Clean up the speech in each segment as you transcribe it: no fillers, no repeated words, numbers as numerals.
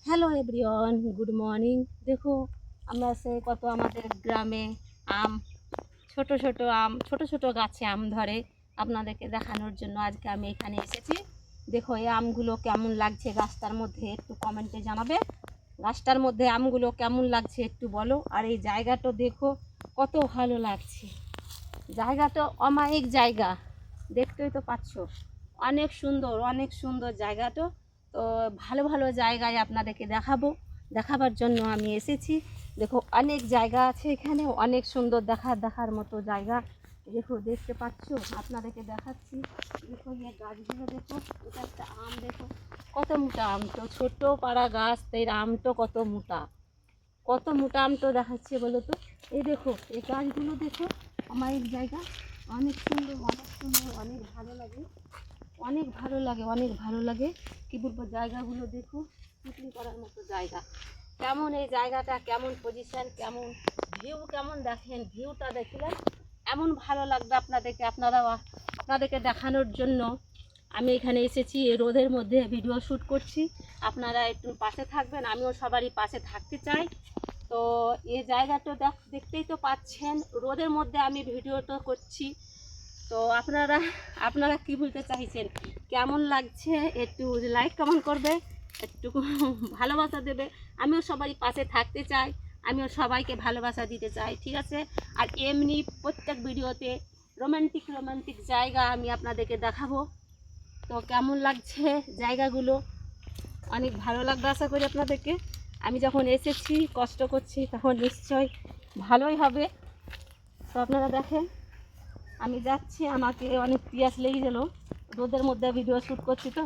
Hello everyone, good morning. দেখো আমরা কত আমাদের গ্রামে আম, ছোট ছোট আম, ছোট ছোট গাছে আম ধরে। আপনাদেরকে দেখানোর জন্য আজকে আমি এখানে এসেছি। দেখো এই আমগুলো কেমন লাগছে গাছটার মধ্যে, একটু কমেন্টে জানাবে। গাছটার মধ্যে আমগুলো কেমন লাগছে একটু বলো। আর এই জায়গাটা দেখো কত ভালো লাগছে। জায়গাটা অমায়িক জায়গা, দেখতেই তো পাচ্ছ। অনেক সুন্দর, অনেক সুন্দর জায়গাটা। তো ভালো ভালো জায়গায় আপনাদেরকে দেখাবার জন্য আমি এসেছি। দেখো অনেক জায়গা আছে এখানে, অনেক সুন্দর দেখার মতো জায়গা। দেখো দেখতে পাচ্ছ, আপনাদেরকে দেখাচ্ছি। দেখো এই গাছগুলো দেখো, এটা একটা আম, দেখো কত মোটা আম। তো ছোট পাড়া গাছ, তাই আমটো কত মোটা, কত মোটা আমটো দেখাচ্ছে বলো তো। এই দেখো এই গাছগুলো দেখো, আমার জায়গা অনেক সুন্দর, অনেক সুন্দর, অনেক ভালো লাগে, অনেক ভালো লাগে, অনেক ভালো লাগে। কী বলবো, জায়গাগুলো দেখো, শুটিং করার মতো জায়গা। কেমন এই জায়গাটা, কেমন পজিশান, কেমন ভিউ, কেমন দেখেন ভিউটা দেখলে এমন ভালো লাগবে আপনাদেরকে। আপনাদেরকে দেখানোর জন্য আমি এখানে এসেছি। এই রোদের মধ্যে ভিডিও শ্যুট করছি। আপনারা একটু পাশে থাকবেন, আমিও সবারই পাশে থাকতে চাই। তো এই জায়গাটা দেখতেই তো পাচ্ছেন, রোদের মধ্যে আমি ভিডিওটা করছি। তো আপনারা আপনারা কি বলতে চাইছেন, কেমন লাগছে একটু লাইক কমেন্ট করবে, একটু ভালোবাসা দেবে। আমিও সবারই পাশে থাকতে চাই, আমিও সবাইকে ভালোবাসা দিতে চাই, ঠিক আছে। আর এমনি প্রত্যেক ভিডিওতে রোমান্টিক রোমান্টিক জায়গা আমি আপনাদেরকে দেখাবো। তো কেমন লাগছে জায়গাগুলো, অনেক ভালো লাগবে আশা করি আপনাদেরকে। আমি যখন এসেছি, কষ্ট করছি, তখন নিশ্চয় ভালোই হবে। তো আপনারা দেখেন, আমি যাচ্ছি, আমাকে অনেক পিয়াস লেগে গেল, রোদের মধ্যে ভিডিও শ্যুট করছি তো,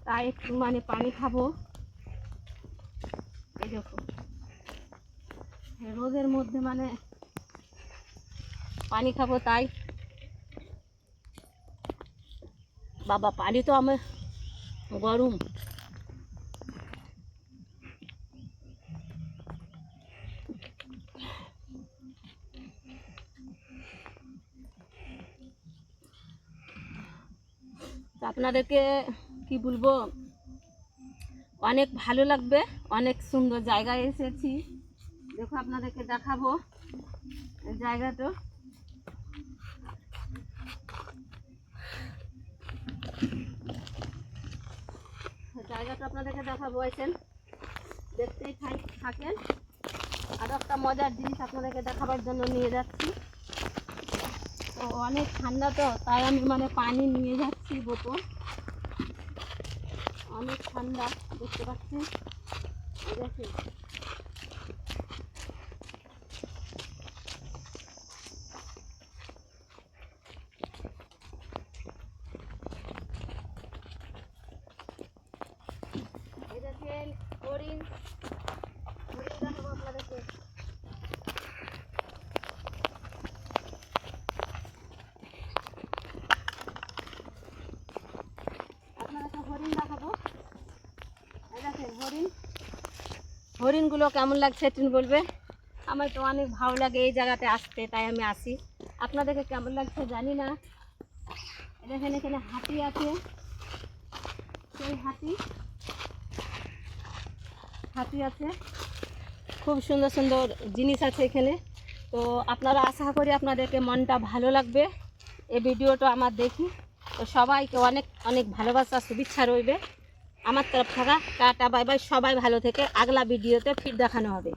তাই একটু পানি খাবো। এই দেখো রোদের মধ্যে পানি খাবো, তাই বাবা পানি তো আমার গরম। আপনাদেরকে কি বলবো, অনেক ভালো লাগবে, অনেক সুন্দর জায়গায় এসেছি। দেখো আপনাদেরকে দেখাবো জায়গাটা। জায়গাটা আপনাদেরকে দেখাবো, আছেন দেখতেই থাকেন। আর একটা মজার জিনিস আপনাদেরকে দেখাবার জন্য নিয়ে যাচ্ছি। তো অনেক ঠান্ডা, তো তাই আমি পানি নিয়ে যাচ্ছি বোতল। অনেক ঠান্ডা দেখতে পাচ্ছি, দেখি দেখেন হরিণ, হরিণ দেখাবো আপনাদেরকে। আপনাদেরকে হরিণ দেখাবো। দেখেন হরিণগুলো কেমন লাগছে একটু বলবে। আমার তো অনেক ভালো লাগে এই জায়গাতে আসতে, তাই আমি আসি। আপনাদেরকে কেমন লাগছে জানি না। দেখেন এখানে হাতি আছে, সেই হাতি আছে, খুব সুন্দর সুন্দর জিনিস আছে এখানে। তো আপনারা আশা করি আপনাদেরকে মনটা ভালো লাগবে এই ভিডিওটা আমার দেখি। তো সবাইকে অনেক অনেক ভালোবাসা, শুভেচ্ছা রইবে আমার তরফ থেকে। টাটা বাই বাই, সবাই ভালো থেকে, আগলা ভিডিওতে ফির দেখানো হবে।